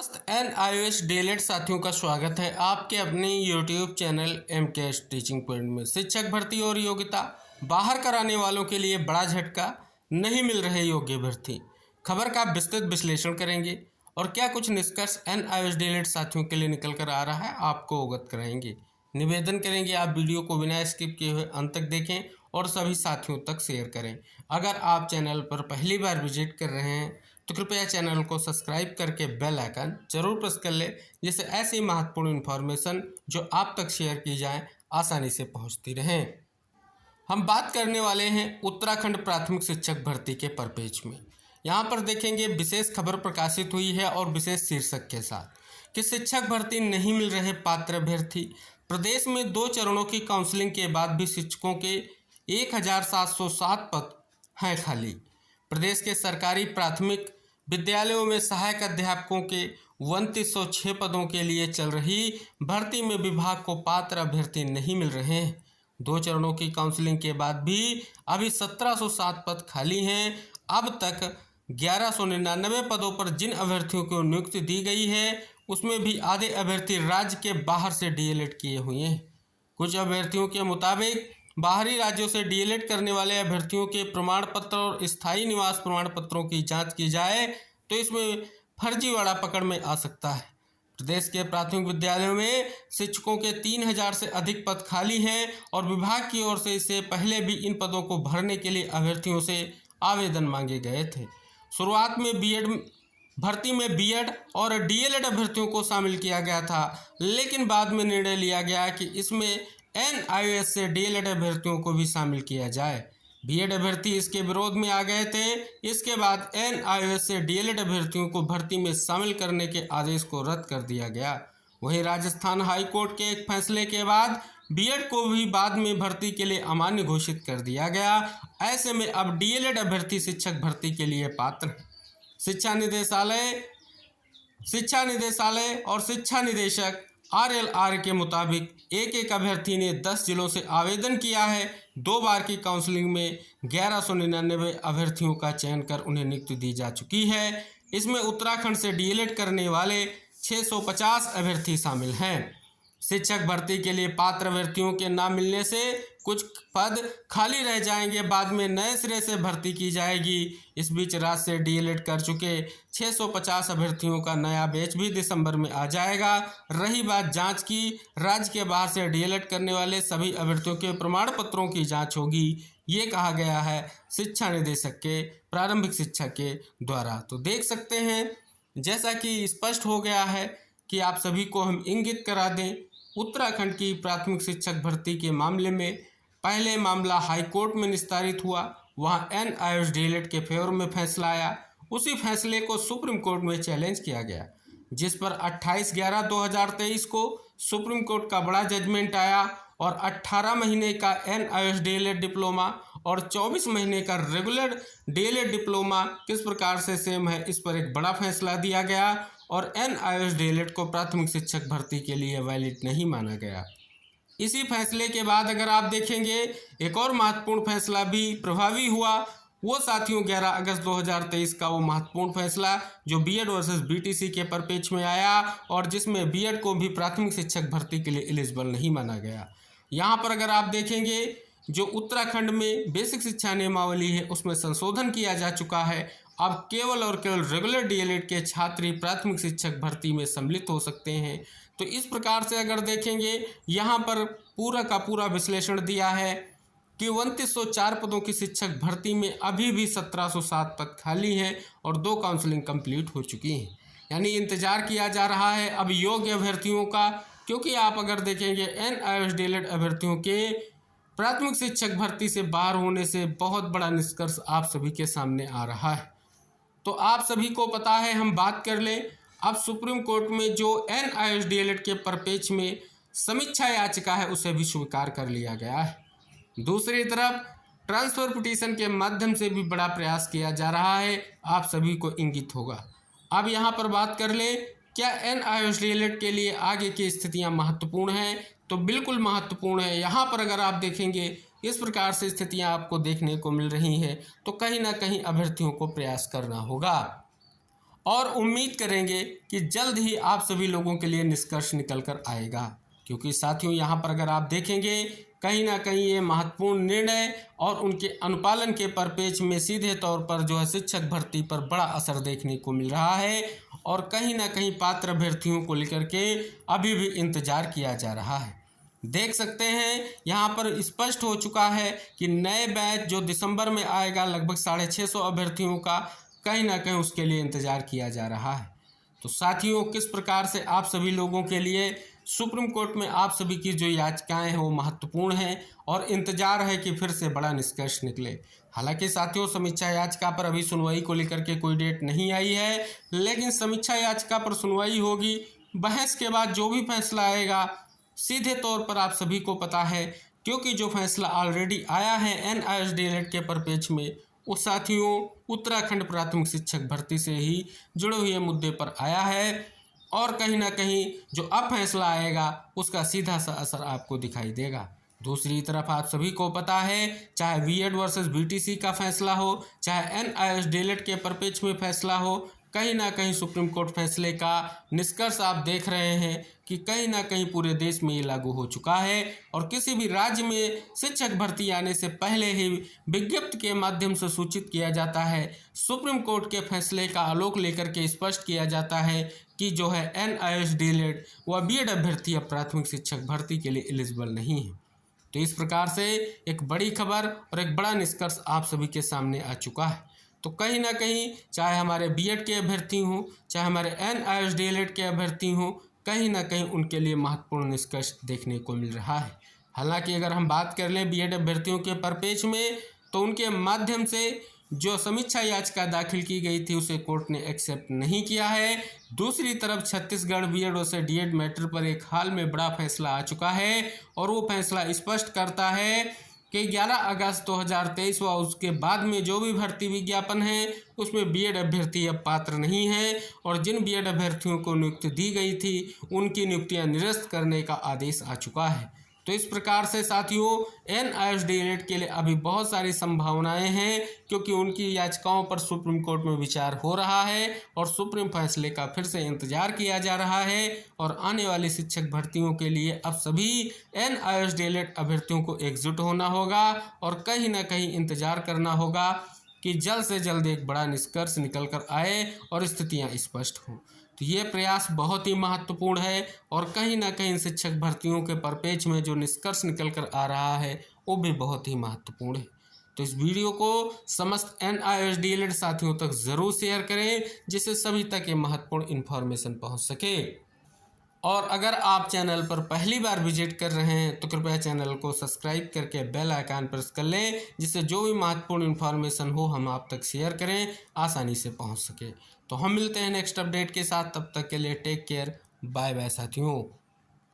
समस्त NIOS DElEd साथियों का स्वागत है आपके अपने YouTube channel MKS teaching point में। शिक्षक भर्ती और योग्यता बाहर कराने वालों के लिए बड़ा झटका, नहीं मिल रहे योग्य अभ्यर्थी। खबर का विस्तृत विश्लेषण करेंगे और क्या कुछ निष्कर्ष NIOS डीएलएड साथियों के लिए निकल कर आ रहा है आपको अवगत कराएंगे। निवेदन करेंगे आप वीडियो को बिना स्किप किए हुए अंत तक देखें और सभी साथियों तक शेयर करें। अगर आप चैनल पर पहली बार विजिट कर रहे हैं तो कृपया चैनल को सब्सक्राइब करके बेल आइकन जरूर प्रेस कर लें, जिससे ऐसी महत्वपूर्ण इन्फॉर्मेशन जो आप तक शेयर की जाए आसानी से पहुंचती रहें। हम बात करने वाले हैं उत्तराखंड प्राथमिक शिक्षक भर्ती के परपेज में। यहाँ पर देखेंगे विशेष खबर प्रकाशित हुई है और विशेष शीर्षक के साथ कि शिक्षक भर्ती नहीं मिल रहे पात्र अभ्यर्थी। प्रदेश में 2 चरणों की काउंसलिंग के बाद भी शिक्षकों के 1707 पद हैं खाली। प्रदेश के सरकारी प्राथमिक विद्यालयों में सहायक अध्यापकों के 2906 पदों के लिए चल रही भर्ती में विभाग को पात्र अभ्यर्थी नहीं मिल रहे हैं। 2 चरणों की काउंसलिंग के बाद भी अभी 1707 पद खाली हैं। अब तक 1199 पदों पर जिन अभ्यर्थियों को नियुक्ति दी गई है उसमें भी आधे अभ्यर्थी राज्य के बाहर से डीएलएड किए हुए हैं। कुछ अभ्यर्थियों के मुताबिक बाहरी राज्यों से डीएलएड करने वाले अभ्यर्थियों के प्रमाण पत्र और स्थायी निवास प्रमाण पत्रों की जांच की जाए तो इसमें फर्जीवाड़ा पकड़ में आ सकता है। प्रदेश के प्राथमिक विद्यालयों में शिक्षकों के 3000 से अधिक पद खाली हैं और विभाग की ओर से इससे पहले भी इन पदों को भरने के लिए अभ्यर्थियों से आवेदन मांगे गए थे। शुरुआत में भर्ती में बीएड और डीएलएड अभ्यर्थियों को शामिल किया गया था, लेकिन बाद में निर्णय लिया गया कि इसमें NIOS से डीएलएड अभ्यर्थियों को भी शामिल किया जाए। बीएड अभ्यर्थी इसके विरोध में आ गए थे। इसके बाद NIOS से डीएलएड अभ्यर्थियों को भर्ती में शामिल करने के आदेश को रद्द कर दिया गया। वहीं राजस्थान हाई कोर्ट के एक फैसले के बाद बीएड को भी बाद में भर्ती के लिए अमान्य घोषित कर दिया गया। ऐसे में अब डीएलएड अभ्यर्थी शिक्षक भर्ती के लिए पात्र हैं। शिक्षा निदेशालय और शिक्षा निदेशक RLR के मुताबिक एक अभ्यर्थी ने 10 जिलों से आवेदन किया है। 2 बार की काउंसलिंग में 1199 अभ्यर्थियों का चयन कर उन्हें नियुक्ति दी जा चुकी है। इसमें उत्तराखंड से डीएलएड करने वाले 650 अभ्यर्थी शामिल हैं। शिक्षक भर्ती के लिए पात्र अभ्यर्थियों के नाम मिलने से कुछ पद खाली रह जाएंगे, बाद में नए सिरे से भर्ती की जाएगी। इस बीच राज्य से डीएलएड कर चुके 650 अभ्यर्थियों का नया बैच भी दिसंबर में आ जाएगा। रही बात जांच की, राज्य के बाहर से डीएलएड करने वाले सभी अभ्यर्थियों के प्रमाण पत्रों की जांच होगी, ये कहा गया है शिक्षा निदेशक के प्रारंभिक शिक्षा के द्वारा। तो देख सकते हैं, जैसा कि स्पष्ट हो गया है कि आप सभी को हम इंगित करा दें, उत्तराखंड की प्राथमिक शिक्षक भर्ती के मामले में पहले मामला हाई कोर्ट में निस्तारित हुआ। वहां NIOS डीएलएड के फेवर में फैसला आया। उसी फैसले को सुप्रीम कोर्ट में चैलेंज किया गया, जिस पर 28/11/2023 को सुप्रीम कोर्ट का बड़ा जजमेंट आया और 18 महीने का NIOS डीएलएड डिप्लोमा और 24 महीने का रेगुलर डीएलएड डिप्लोमा किस प्रकार से सेम है, इस पर एक बड़ा फैसला दिया गया और NIOS डीएलएड को प्राथमिक शिक्षक भर्ती के लिए वैलिड नहीं माना गया। इसी फैसले के बाद अगर आप देखेंगे, एक और महत्वपूर्ण फैसला भी प्रभावी हुआ। वो साथियों 11 अगस्त 2023 का वो महत्वपूर्ण फैसला जो बीएड वर्सेस बीटीसी के परपेच में आया और जिसमें बीएड को भी प्राथमिक शिक्षक भर्ती के लिए एलिजिबल नहीं माना गया। यहाँ पर अगर आप देखेंगे, जो उत्तराखंड में बेसिक शिक्षा नियमावली है उसमें संशोधन किया जा चुका है। अब केवल और केवल रेगुलर डीएलएड के छात्र ही प्राथमिक शिक्षक भर्ती में सम्मिलित हो सकते हैं। तो इस प्रकार से अगर देखेंगे, यहाँ पर पूरा का पूरा विश्लेषण दिया है कि 2904 पदों की शिक्षक भर्ती में अभी भी 1707 पद खाली हैं और 2 काउंसलिंग कंप्लीट हो चुकी हैं। यानी इंतजार किया जा रहा है अब योग्य अभ्यर्थियों का, क्योंकि आप अगर देखेंगे NIOS डीएलएड अभ्यर्थियों के प्राथमिक शिक्षक भर्ती से बाहर होने से बहुत बड़ा निष्कर्ष आप सभी के सामने आ रहा है। तो आप सभी को पता है, हम बात कर लें, अब सुप्रीम कोर्ट में जो NIOS डीएलएड के परपेच में समीक्षा याचिका है उसे भी स्वीकार कर लिया गया है। दूसरी तरफ ट्रांसफर पिटीशन के माध्यम से भी बड़ा प्रयास किया जा रहा है, आप सभी को इंगित होगा। अब यहाँ पर बात कर लें, क्या NIOS डीएलएड के लिए आगे की स्थितियाँ महत्वपूर्ण हैं? तो बिल्कुल महत्वपूर्ण है। यहाँ पर अगर आप देखेंगे, इस प्रकार से स्थितियाँ आपको देखने को मिल रही हैं, तो कहीं ना कहीं अभ्यर्थियों को प्रयास करना होगा। और उम्मीद करेंगे कि जल्द ही आप सभी लोगों के लिए निष्कर्ष निकल कर आएगा। क्योंकि साथियों यहाँ पर अगर आप देखेंगे कहीं ना कहीं ये महत्वपूर्ण निर्णय और उनके अनुपालन के परिप्रेक्ष्य में सीधे तौर पर जो है शिक्षक भर्ती पर बड़ा असर देखने को मिल रहा है और कहीं ना कहीं पात्र अभ्यर्थियों को लेकर के अभी भी इंतजार किया जा रहा है। देख सकते हैं यहाँ पर स्पष्ट हो चुका है कि नए बैच जो दिसंबर में आएगा लगभग 650 अभ्यर्थियों का, कहीं ना कहीं उसके लिए इंतजार किया जा रहा है। तो साथियों किस प्रकार से आप सभी लोगों के लिए सुप्रीम कोर्ट में आप सभी की जो याचिकाएं हैं वो महत्वपूर्ण हैं और इंतजार है कि फिर से बड़ा निष्कर्ष निकले। हालांकि साथियों समीक्षा याचिका पर अभी सुनवाई को लेकर के कोई डेट नहीं आई है, लेकिन समीक्षा याचिका पर सुनवाई होगी। बहस के बाद जो भी फैसला आएगा सीधे तौर पर आप सभी को पता है, क्योंकि जो फैसला ऑलरेडी आया है NISD के परिप्रेक्ष्य में वो साथियों उत्तराखंड प्राथमिक शिक्षक भर्ती से ही जुड़े हुए मुद्दे पर आया है और कहीं ना कहीं जो अब फैसला आएगा उसका सीधा सा असर आपको दिखाई देगा। दूसरी तरफ आप सभी को पता है चाहे बीएड वर्सेस बीटीसी का फैसला हो, चाहे NISD के परिप्रेक्ष्य में फैसला हो, कहीं ना कहीं सुप्रीम कोर्ट फैसले का निष्कर्ष आप देख रहे हैं कि कहीं ना कहीं पूरे देश में ये लागू हो चुका है और किसी भी राज्य में शिक्षक भर्ती आने से पहले ही विज्ञप्ति के माध्यम से सूचित किया जाता है। सुप्रीम कोर्ट के फैसले का आलोक लेकर के स्पष्ट किया जाता है कि जो है NISD व बीएड अभ्यर्थी अब प्राथमिक शिक्षक भर्ती के लिए एलिजिबल नहीं है। तो इस प्रकार से एक बड़ी खबर और एक बड़ा निष्कर्ष आप सभी के सामने आ चुका है। तो कहीं ना कहीं चाहे हमारे बीएड के अभ्यर्थी हों, चाहे हमारे NISD के अभ्यर्थी हों, कहीं ना कहीं उनके लिए महत्वपूर्ण निष्कर्ष देखने को मिल रहा है। हालांकि अगर हम बात कर लें बीएड अभ्यर्थियों के परिप्रेक्ष्य में तो उनके माध्यम से जो समीक्षा याचिका दाखिल की गई थी उसे कोर्ट ने एक्सेप्ट नहीं किया है। दूसरी तरफ छत्तीसगढ़ बीएड और डीएड मैटर पर एक हाल में बड़ा फैसला आ चुका है और वो फैसला स्पष्ट करता है कि 11 अगस्त 2023 व उसके बाद में जो भी भर्ती विज्ञापन है उसमें बीएड अभ्यर्थी अब पात्र नहीं है और जिन बीएड अभ्यर्थियों को नियुक्ति दी गई थी उनकी नियुक्तियां निरस्त करने का आदेश आ चुका है। तो इस प्रकार से साथियों NISD के लिए अभी बहुत सारी संभावनाएं हैं, क्योंकि उनकी याचिकाओं पर सुप्रीम कोर्ट में विचार हो रहा है और सुप्रीम फैसले का फिर से इंतजार किया जा रहा है और आने वाली शिक्षक भर्तियों के लिए अब सभी NISD अभ्यर्थियों को एकजुट होना होगा और कहीं ना कहीं इंतजार करना होगा कि जल्द से जल्द एक बड़ा निष्कर्ष निकल कर आए और स्थितियाँ स्पष्ट हों। तो ये प्रयास बहुत ही महत्वपूर्ण है और कहीं ना कहीं शिक्षक भर्तियों के परिप्रेक्ष्य में जो निष्कर्ष निकल कर आ रहा है वो भी बहुत ही महत्वपूर्ण है। तो इस वीडियो को समस्त NISD साथियों तक ज़रूर शेयर करें जिससे सभी तक ये महत्वपूर्ण इन्फॉर्मेशन पहुंच सके। और अगर आप चैनल पर पहली बार विजिट कर रहे हैं तो कृपया चैनल को सब्सक्राइब करके बेल आइकन प्रेस कर लें जिससे जो भी महत्वपूर्ण इन्फॉर्मेशन हो हम आप तक शेयर करें, आसानी से पहुंच सके। तो हम मिलते हैं नेक्स्ट अपडेट के साथ, तब तक के लिए टेक केयर, बाय बाय साथियों।